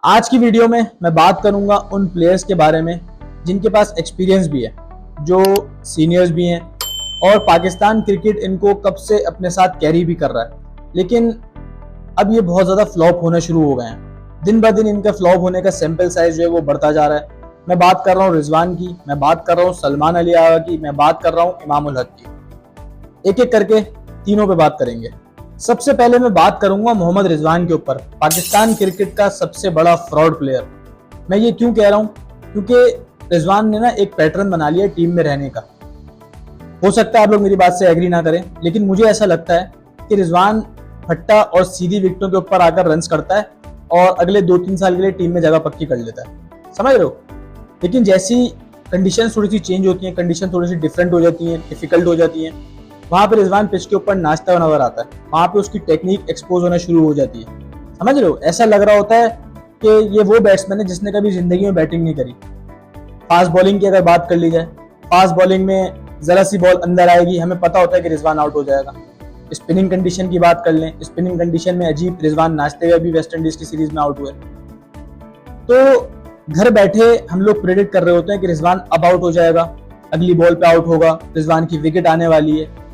आज की वीडियो में मैं बात करूंगा उन प्लेयर्स के बारे में जिनके पास एक्सपीरियंस भी है, जो सीनियर्स भी हैं और पाकिस्तान क्रिकेट इनको कब से अपने साथ कैरी भी कर रहा है। लेकिन अब ये बहुत ज़्यादा फ्लॉप होना शुरू हो गए हैं। दिन ब दिन इनका फ्लॉप होने का सैंपल साइज जो है वो बढ़ता जा रहा है। मैं बात कर रहा हूँ रिजवान की, मैं बात कर रहा हूँ सलमान अली आगा की, मैं बात कर रहा हूँ इमामुल हक की। एक एक करके तीनों पे बात करेंगे। सबसे पहले मैं बात करूंगा मोहम्मद रिजवान के ऊपर, पाकिस्तान क्रिकेट का सबसे बड़ा फ्रॉड प्लेयर। मैं ये क्यों कह रहा हूँ? क्योंकि रिजवान ने ना एक पैटर्न बना लिया टीम में रहने का। हो सकता है आप लोग मेरी बात से एग्री ना करें, लेकिन मुझे ऐसा लगता है कि रिजवान फट्टा और सीधी विकेटों के ऊपर आकर रन्स करता है और अगले 2-3 साल के लिए टीम में जगह पक्की कर लेता है। समझ रहे हो? लेकिन जैसी कंडीशन थोड़ी सी चेंज होती हैं, कंडीशन थोड़ी सी डिफरेंट हो जाती हैं, डिफिकल्ट हो जाती हैं, वहां पे रिजवान पिच के ऊपर नाचता हुआ नजर आता है। वहां पे उसकी टेक्निक एक्सपोज होना शुरू हो जाती है। समझ रहे हो? ऐसा लग रहा होता है कि ये वो बैट्समैन है जिसने कभी जिंदगी में बैटिंग नहीं करी। फास्ट बॉलिंग की अगर बात कर ली जाए, फास्ट बॉलिंग में जरा सी बॉल अंदर आएगी, हमें पता होता है कि रिजवान आउट हो जाएगा। स्पिनिंग कंडीशन की बात कर लें, स्पिनिंग कंडीशन में अजीब रिजवान नाचते हुए भी वेस्ट इंडीज की सीरीज में आउट हुए। तो घर बैठे हम लोग प्रेडिक्ट कर रहे होते हैं कि रिजवान अब आउट हो जाएगा, अगली बॉल पे आउट होगा, रिजवान की विकेट आने वाली है।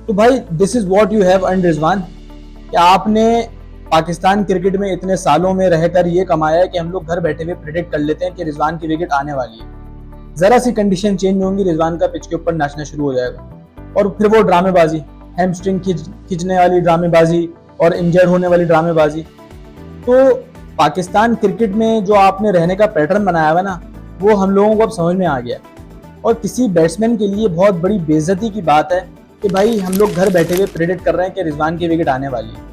तो भाई this is what you have earned Rizwan, कि आपने पाकिस्तान क्रिकेट में इतने सालों में रहकर ये कमाया है कि हम लोग घर बैठे हुए प्रेडिक्ट कर लेते हैं कि रिजवान की विकेट आने वाली है। जरा सी कंडीशन चेंज होंगी, रिजवान का पिच के ऊपर नाचना शुरू हो जाएगा। और फिर वो ड्रामेबाजी, हैमस्ट्रिंग खींचने वाली ड्रामेबाजी और इंजर्ड होने वाली ड्रामेबाजी। तो पाकिस्तान क्रिकेट में जो आपने रहने का पैटर्न बनाया हुआ ना, वो हम लोगों को अब समझ में आ गया। और किसी बैट्समैन के लिए बहुत बड़ी बेइज्जती की बात है कि भाई हम लोग घर बैठे हुए प्रेडिक्ट कर रहे हैं कि रिजवान की विकेट आने वाली है।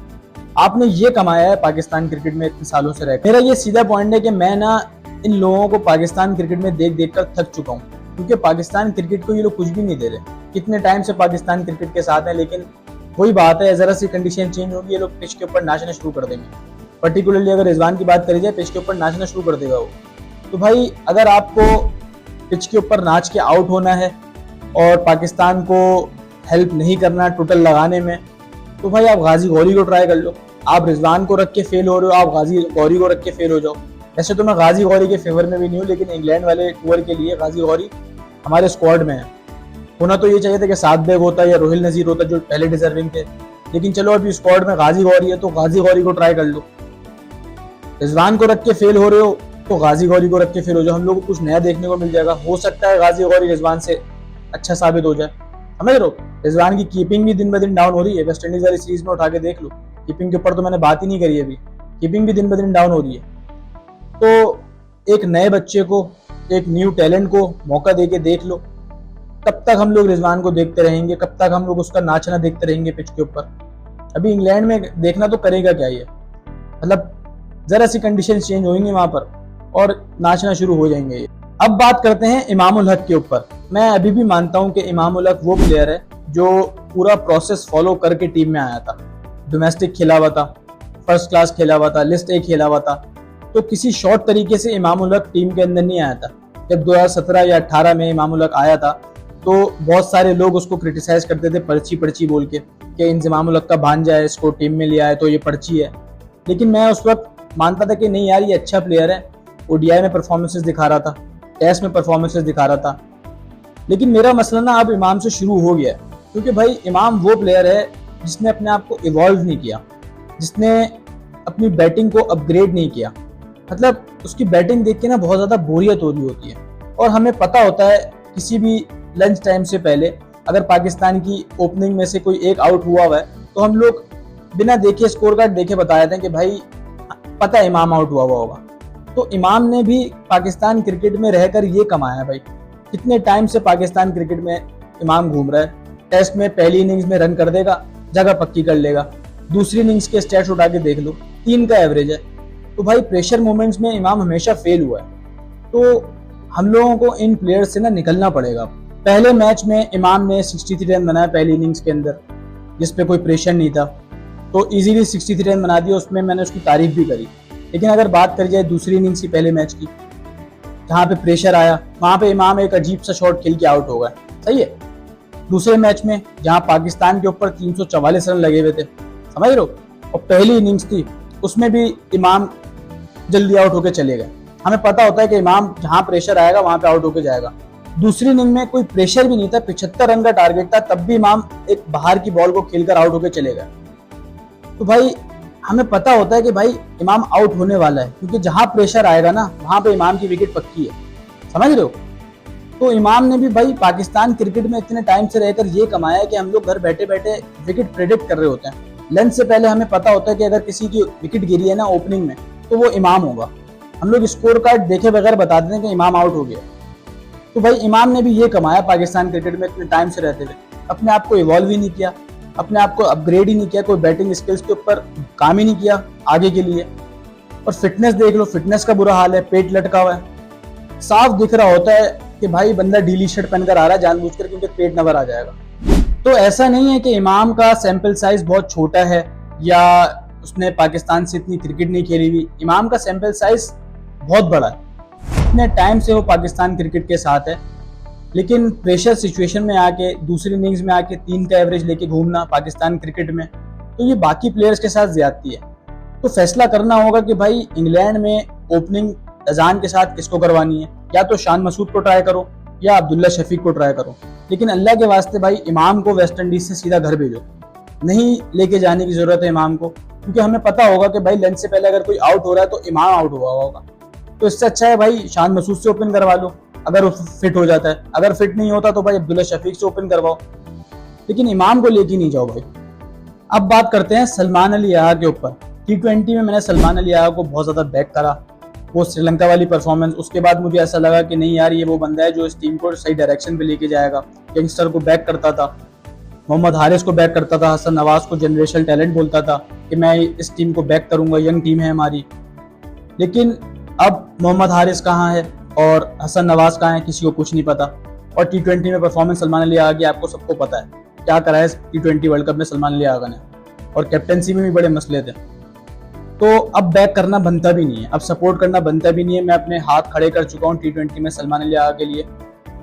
आपने ये कमाया है पाकिस्तान क्रिकेट में इतने सालों से रहकर। मेरा ये सीधा पॉइंट है कि मैं ना इन लोगों को पाकिस्तान क्रिकेट में देख देख कर थक चुका हूँ, क्योंकि पाकिस्तान क्रिकेट को ये लोग कुछ भी नहीं दे रहे। कितने टाइम से पाकिस्तान क्रिकेट के साथ हैं, लेकिन वही बात है, जरा सी कंडीशन चेंज होगी, ये लोग पिच के ऊपर नाचना शुरू कर देंगे। पर्टिकुलरली अगर रिजवान की बात करी जाए, पिच के ऊपर नाचना शुरू कर देगा वो। तो भाई अगर आपको पिच के ऊपर नाच के आउट होना है और पाकिस्तान को हेल्प नहीं करना टोटल लगाने में, तो भाई आप गाजी गौरी को ट्राई कर लो। आप रिजवान को रख के फेल हो रहे हो, आप गाजी गौरी को रख के फेल हो जाओ। वैसे तो मैं गाजी गौरी के फेवर में भी नहीं हूँ, लेकिन इंग्लैंड वाले टूर के लिए गाजी गौरी हमारे स्क्वाड में है। होना तो ये चाहिए था कि साद बेग होता या रोहिल नजीर होता, जो पहले डिजर्विंग थे। लेकिन चलो अभी स्क्वाड में गाजी गौरी है, तो गाजी गौरी को ट्राई कर लो। रिजवान को रख के फेल हो रहे हो तो गाजी गौरी को रख के फेल हो जाओ। हम लोग को कुछ नया देखने को मिल जाएगा। हो सकता है गाजी गौरी रिजवान से अच्छा साबित हो जाए। समझ रहे हो? रिजवान की कीपिंग भी दिन ब दिन डाउन हो रही है। वेस्ट इंडीज वाली सीरीज में उठा के देख लो, कीपिंग के ऊपर तो मैंने बात ही नहीं करी अभी। कीपिंग भी दिन ब दिन डाउन हो रही है। तो एक नए बच्चे को, एक न्यू टैलेंट को मौका दे के देख लो। कब तक हम लोग रिजवान को देखते रहेंगे? कब तक हम लोग उसका नाचना देखते रहेंगे पिच के ऊपर? अभी इंग्लैंड में देखना तो करेगा क्या ये? मतलब जरा सी कंडीशन चेंज होंगी वहां पर और नाचना शुरू हो जाएंगे ये। अब बात करते हैं इमामुल हक के ऊपर। मैं अभी भी मानता हूं कि इमामुल हक वो प्लेयर है जो पूरा प्रोसेस फॉलो करके टीम में आया था। डोमेस्टिक खेला हुआ था, फर्स्ट क्लास खेला हुआ था, लिस्ट ए खेला हुआ था। तो किसी शॉर्ट तरीके से इमामुल हक टीम के अंदर नहीं आया था। जब 2017 या 18 में इमामुल हक आया था तो बहुत सारे लोग उसको क्रिटिसाइज करते थे पर्ची पर्ची बोल के, कि इमामुल हक का भांजा है, इसको टीम में लिया है तो ये पर्ची है। लेकिन मैं उस वक्त मानता था कि नहीं यार, ये अच्छा प्लेयर है। ओडीआई में परफॉर्मेंसेस दिखा रहा था, टेस्ट में परफॉर्मेंसेस दिखा रहा था। लेकिन मेरा मसला ना अब इमाम से शुरू हो गया है, क्योंकि भाई इमाम वो प्लेयर है जिसने अपने आप को इवॉल्व नहीं किया, जिसने अपनी बैटिंग को अपग्रेड नहीं किया। मतलब उसकी बैटिंग देख के ना बहुत ज़्यादा बोरियत हो रही होती है। और हमें पता होता है किसी भी लंच टाइम से पहले अगर पाकिस्तान की ओपनिंग में से कोई एक आउट हुआ है तो हम लोग बिना देखे स्कोर कार्ड देखे बता देते हैं कि भाई पता है इमाम आउट हुआ होगा। तो इमाम ने भी पाकिस्तान क्रिकेट में रहकर ये कमाया है भाई। कितने टाइम से पाकिस्तान क्रिकेट में इमाम घूम रहा है। टेस्ट में पहली इनिंग्स में रन कर देगा, जगह पक्की कर लेगा। दूसरी इनिंग्स के स्टैट्स उठा के देख लो, 3 का एवरेज है। तो भाई प्रेशर मोमेंट्स में इमाम हमेशा फेल हुआ है। तो हम लोगों को इन प्लेयर्स से ना निकलना पड़ेगा। पहले मैच में इमाम ने 63 रन बनाया पहली इनिंग्स के अंदर, जिसपे कोई प्रेशर नहीं था, तो इजीली 63 रन बना दिया। उसमें मैंने उसकी तारीफ भी करी। लेकिन अगर बात करी जाए दूसरी इनिंग्स की, पहले मैच की, जहाँ पे प्रेशर आया, वहां पे इमाम एक अजीब सा शॉट खेल के आउट हो गया। सही है। दूसरे मैच में जहाँ पाकिस्तान के ऊपर 344 रन लगे हुए थे, समझ रहे हो, और पहली इनिंग्स थी, उसमें भी इमाम जल्दी आउट होके चले गए। हमें पता होता है कि इमाम जहां प्रेशर आएगा वहां पे आउट होके जाएगा। दूसरी इनिंग में कोई प्रेशर भी नहीं था, 75 रन का टारगेट था, तब भी इमाम एक बाहर की बॉल को खेलकर आउट होके चले गए। तो भाई हमें पता होता है कि भाई इमाम आउट होने वाला है, क्योंकि जहां प्रेशर आएगा ना वहां पे इमाम की विकेट पक्की है। समझ रहे हो? तो इमाम ने भी भाई पाकिस्तान क्रिकेट में इतने टाइम से रहकर ये कमाया है कि हम लोग घर बैठे बैठे विकेट प्रेडिक्ट कर रहे होते हैं। लंच से पहले हमें पता होता है कि अगर किसी की विकेट गिरी है ना ओपनिंग में, तो वो इमाम होगा। हम लोग स्कोर कार्ड देखे बगैर बता देते हैं कि इमाम आउट हो गया। तो भाई इमाम ने भी ये कमाया पाकिस्तान क्रिकेट में इतने टाइम से रहते हुए, अपने आप को इवॉल्व ही नहीं किया, अपने आप को अपग्रेड ही नहीं किया, कोई बैटिंग स्किल्स के ऊपर काम ही नहीं किया आगे के लिए। और फिटनेस देख लो, फिटनेस का बुरा हाल है, पेट लटका हुआ है, साफ दिख रहा होता है कि भाई बंदा ढीली शर्ट पहनकर आ रहा है जानबूझकर, क्योंकि पेट नजर आ जाएगा। तो ऐसा नहीं है कि इमाम का सैंपल साइज बहुत छोटा है या उसने पाकिस्तान से इतनी क्रिकेट नहीं खेली हुई। इमाम का सैंपल साइज बहुत बड़ा है, इतने टाइम से वो पाकिस्तान क्रिकेट के साथ है, लेकिन प्रेशर सिचुएशन में आके दूसरी इनिंग्स में आके 3 का एवरेज लेके घूमना पाकिस्तान क्रिकेट में, तो ये बाकी प्लेयर्स के साथ ज्यादती है। तो फैसला करना होगा कि भाई इंग्लैंड में ओपनिंग अजान के साथ किसको करवानी है, या तो शान मसूद को ट्राई करो या अब्दुल्ला शफीक को ट्राई करो, लेकिन अल्लाह के वास्ते भाई इमाम को वेस्ट इंडीज से सीधा घर भेजो, नहीं लेके जाने की जरूरत है इमाम को, क्योंकि हमें पता होगा कि भाई लंच से पहले अगर कोई आउट हो रहा है तो इमाम आउट हुआ होगा। तो इससे अच्छा है भाई शान मसूद से ओपन करवा लो अगर वो फिट हो जाता है, अगर फिट नहीं होता तो भाई अब्दुल्ला शफीक से ओपन करवाओ, लेकिन इमाम को लेके नहीं जाओ भाई। अब बात करते हैं सलमान अली याह के ऊपर। T20 में मैंने सलमान अली याह को बहुत ज्यादा बैक करा, वो श्रीलंका वाली परफॉर्मेंस, उसके बाद मुझे ऐसा लगा कि नहीं यार ये वो बंदा है जो इस टीम को सही डायरेक्शन पे लेके जाएगा। यंगस्टर को बैक करता था, मोहम्मद हारिस को बैक करता था, हसन नवाज को जनरेशनल टैलेंट बोलता था कि मैं इस टीम को बैक करूंगा, यंग टीम है हमारी। लेकिन अब मोहम्मद हारिस कहाँ है और हसन नवाज कहाँ है किसी को कुछ नहीं पता। और T20 में परफॉर्मेंस सलमान अली याह की आपको सबको पता है क्या करा है T20 वर्ल्ड कप में सलमान अली याह ने, और कैप्टनसी में भी बड़े मसले थे। तो अब बैक करना बनता भी नहीं है, अब सपोर्ट करना बनता भी नहीं है। मैं अपने हाथ खड़े कर चुका हूँ T20 में सलमान अली याह के लिए।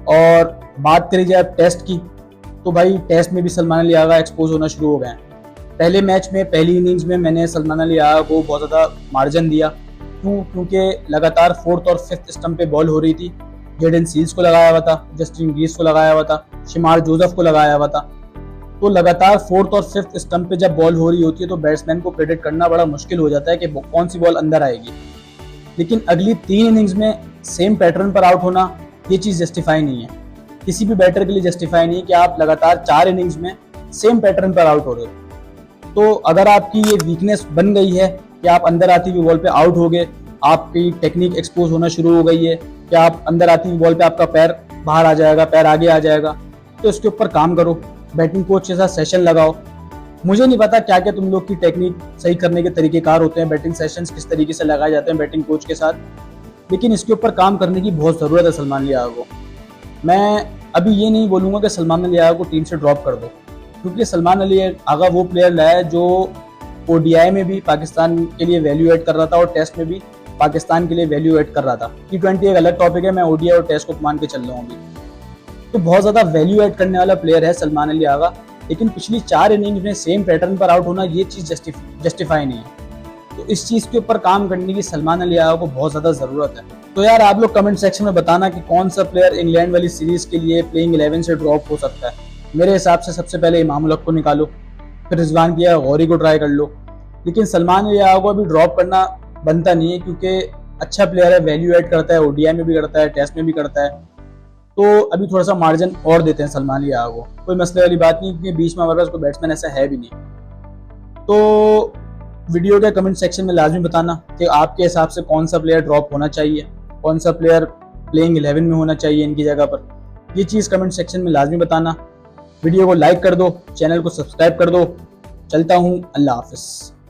और बात करी जाए टेस्ट की, तो भाई टेस्ट में भी सलमान अली याह एक्सपोज होना शुरू हो गए हैं। पहले मैच में पहली इनिंग्स में मैंने सलमान अली याह को बहुत ज़्यादा मार्जिन दिया, क्योंकि लगातार 4th और 5th स्टंप पे बॉल हो रही थी। जेडन सील्स को लगाया हुआ था, जस्टिन ग्रीस को लगाया हुआ था, शिमार जोसेफ को लगाया हुआ था। तो लगातार 4th और 5th स्टंप पे जब बॉल हो रही होती है तो बैट्समैन को प्रेडिक्ट करना बड़ा मुश्किल हो जाता है कि कौन सी बॉल अंदर आएगी। लेकिन अगली 3 इनिंग्स में सेम पैटर्न पर आउट होना, ये चीज़ जस्टिफाई नहीं है, किसी भी बैटर के लिए जस्टिफाई नहीं है कि आप लगातार 4 इनिंग्स में सेम पैटर्न पर आउट हो रहे हो। तो अगर आपकी ये वीकनेस बन गई है कि आप अंदर आती हुई बॉल पे आउट हो गए, आपकी टेक्निक एक्सपोज होना शुरू हो गई है कि आप अंदर आती हुई बॉल पे आपका पैर बाहर आ जाएगा, पैर आगे आ जाएगा, तो इसके ऊपर काम करो, बैटिंग कोच के साथ सेशन लगाओ। मुझे नहीं पता क्या क्या तुम लोग की टेक्निक सही करने के तरीकेकार होते हैं, बैटिंग सेशंस किस तरीके से लगाए जाते हैं बैटिंग कोच के साथ, लेकिन इसके ऊपर काम करने की बहुत ज़रूरत है सलमान अली याह को। मैं अभी ये नहीं बोलूँगा कि सलमान अली याह को टीम से ड्रॉप कर दो, क्योंकि सलमान अली याह वो प्लेयर लाया जो ODI में भी पाकिस्तान के लिए वैल्यू ऐड कर रहा था और टेस्ट में भी पाकिस्तान के लिए वैल्यू ऐड कर रहा था। T20 एक अलग टॉपिक है, मैं ODI और टेस्ट को मान के चल रहा हूँ अभी। तो बहुत ज़्यादा वैल्यू ऐड करने वाला प्लेयर है सलमान अली याह, लेकिन पिछली 4 इनिंग्स में सेम पैटर्न पर आउट होना ये चीज़ जस्टिफाई नहीं है। तो इस चीज़ के ऊपर काम करने की सलमान अली याह को बहुत ज़्यादा ज़रूरत है। तो यार आप लोग कमेंट सेक्शन में बताना कि कौन सा प्लेयर इंग्लैंड वाली सीरीज़ के लिए प्लेइंग 11 से ड्रॉप हो सकता है। मेरे हिसाब से सबसे पहले इमाम उल हक को निकालो, फिर रिजवान किया गौरी को ट्राई कर लो, लेकिन सलमान अली याह को अभी ड्रॉप करना बनता नहीं है, क्योंकि अच्छा प्लेयर है, वैल्यू ऐड करता है, ODI में भी करता है, टेस्ट में भी करता है। तो अभी थोड़ा सा मार्जिन और देते हैं सलमान अली याह को, कोई मसले वाली बात नहीं, क्योंकि बीच में हमारे पास कोई बैट्समैन ऐसा है भी नहीं। तो वीडियो के कमेंट सेक्शन में लाजमी बताना कि आपके हिसाब से कौन सा प्लेयर ड्रॉप होना चाहिए, कौन सा प्लेयर प्लेइंग 11 में होना चाहिए इनकी जगह पर। ये चीज़ कमेंट सेक्शन में लाजमी बताना। वीडियो को लाइक कर दो, चैनल को सब्सक्राइब कर दो। चलता हूँ, अल्लाह हाफिज़।